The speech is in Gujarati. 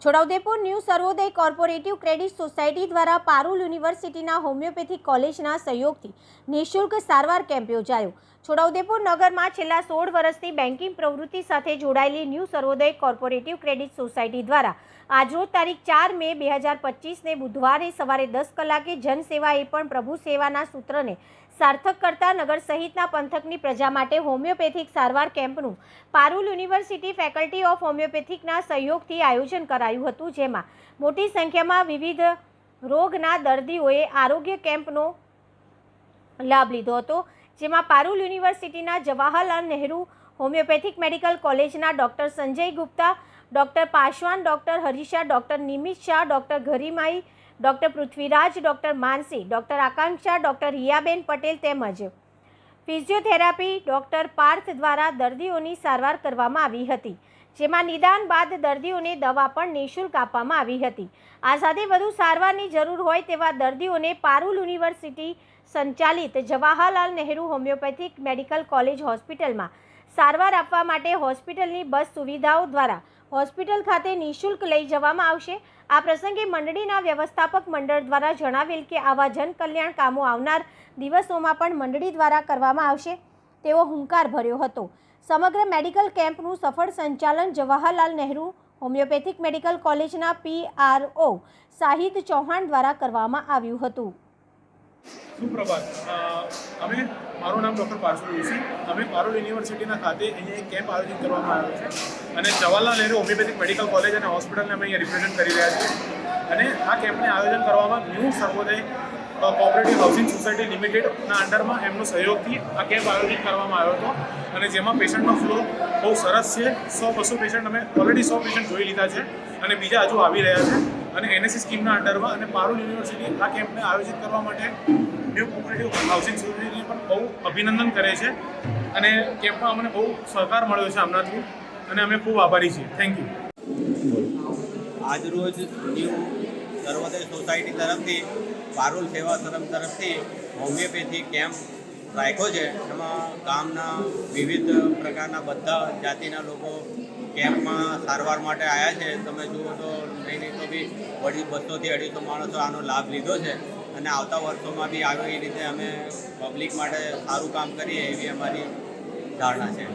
છોટાઉદેપુર ન્યૂ સર્વોદય કોર્પોરેટિવ ક્રેડિટ સોસાયટી દ્વારા પારુલ યુનિવર્સિટીના હોમિયોપેથિક કોલેજના સહયોગથી નિઃશુલ્ક સારવાર કેમ્પ યોજાયો। છોટાઉદેપુર નગરમાં છેલ્લા 16 વર્ષથી બેન્કિંગ પ્રવૃત્તિ સાથે જોડાયેલી ન્યૂ સર્વોદય કોર્પોરેટિવ ક્રેડિટ સોસાયટી દ્વારા આજરોજ તારીખ 4 મે 2025ને બુધવારે સવારે 10 કલાકે જનસેવા એ પણ પ્રભુ સેવાના સૂત્રને સાર્થક કરતા નગર સહિતના પંથકની પ્રજા માટે હોમિયોપેથિક સારવાર કેમ્પનું પારુલ યુનિવર્સિટી ફેકલ્ટી ઓફ હોમિયોપેથિકના સહયોગથી આયોજન કરાયું હતું, જેમાં મોટી સંખ્યામાં વિવિધ રોગના દર્દીઓએ આરોગ્ય કેમ્પનો લાભ લીધો હતો, જેમાં પારુલ યુનિવર્સિટીના જવાહરલાલ નહેરુ હોમિયોપેથિક મેડિકલ કોલેજના doctor Sanjay Gupta, doctor Paswan, doctor Harisha, doctor Nimit Shah, doctor ઘરીમાઈ, doctor Prithviraj, doctor Mansi, doctor Akanksha, doctor Riyaben Patel તેમજ ફિઝિયોથેરાપી ડૉક્ટર પાર્થ દ્વારા દર્દીઓની સારવાર કરવામાં આવી હતી, જેમાં નિદાન બાદ દર્દીઓને દવા પણ નિઃશુલ્ક આપવામાં આવી હતી। આ સાથે વધુ સારવારની જરૂર હોય તેવા દર્દીઓને પારુલ યુનિવર્સિટી સંચાલિત Jawaharlal Nehru homeopathic medical college હોસ્પિટલમાં સારવાર આપવા માટે હોસ્પિટલની બસ સુવિધાઓ દ્વારા હોસ્પિટલ ખાતે નિઃશુલ્ક લઈ જવામાં આવશે। આ પ્રસંગે મંડળીના વ્યવસ્થાપક મંડળ દ્વારા જણાવેલ કે આવા જનકલ્યાણ કામો આવનાર દિવસોમાં પણ મંડળી દ્વારા કરવામાં આવશે તેવો હુંકાર ભર્યો હતો। સમગ્ર મેડિકલ કેમ્પનું સફળ સંચાલન જવાહરલાલ નહેરુ હોમિયોપેથિક મેડિકલ કોલેજના PRO શાહિદ ચૌહાણ દ્વારા કરવામાં આવ્યું હતું। સુપ્રભાત। મારું નામ ડૉક્ટર પાર્થિવ જોશી। અમે પારુલ યુનિવર્સિટીના ખાતે અહીંયા એક કેમ્પ આયોજિત કરવામાં આવ્યો છે અને Jawaharlal Nehru homeopathic medical college અને હોસ્પિટલને અમે અહીંયા રિપ્રેઝેન્ટ કરી રહ્યા છીએ અને આ કેમ્પને આયોજન કરવામાં ન્યૂ સર્વોદય કોઓપરેટિવ હાઉસિંગ સોસાયટી લિમિટેડના અંડરમાં એમનો સહયોગથી આ કેમ્પ આયોજિત કરવામાં આવ્યો હતો અને જેમાં પેશન્ટનો ફ્લો બહુ સરસ છે। 100-200 પેશન્ટ અમે ઓલરેડી 100 પેશન્ટ જોઈ લીધા છે અને બીજા હજુ આવી રહ્યા છે અને NSC સ્કીમના અંડરમાં અને પારુલ યુનિવર્સિટી આ કેમ્પને આયોજિત કરવા માટે ન્યૂ કોઓપરેટિવ હાઉસિંગ સોસાયટીને પણ બહુ અભિનંદન કરે છે અને કેમ્પમાં અમને બહુ સહકાર મળ્યો છે આમનાથી અને અમે ખૂબ આભારી છીએ। Thank you. આજરોજ ન્યૂ સર્વોદય સોસાયટી તરફથી પારુલ સેવાશ્રમ તરફથી હોમિયોપેથી કેમ્પ રાખ્યો છે। એમાં ગામના વિવિધ પ્રકારના બધા જાતિના લોકો કેમ્પમાં સારવાર માટે આવ્યા છે। તમે જુઓ તો નહીં તો બી 200 થી 250 માણસો આનો લાભ લીધો છે અને આવતા વર્ષોમાં બી આવી રીતે અમે પબ્લિક માટે સારું કામ કરીએ એવી અમારી ધારણા છે।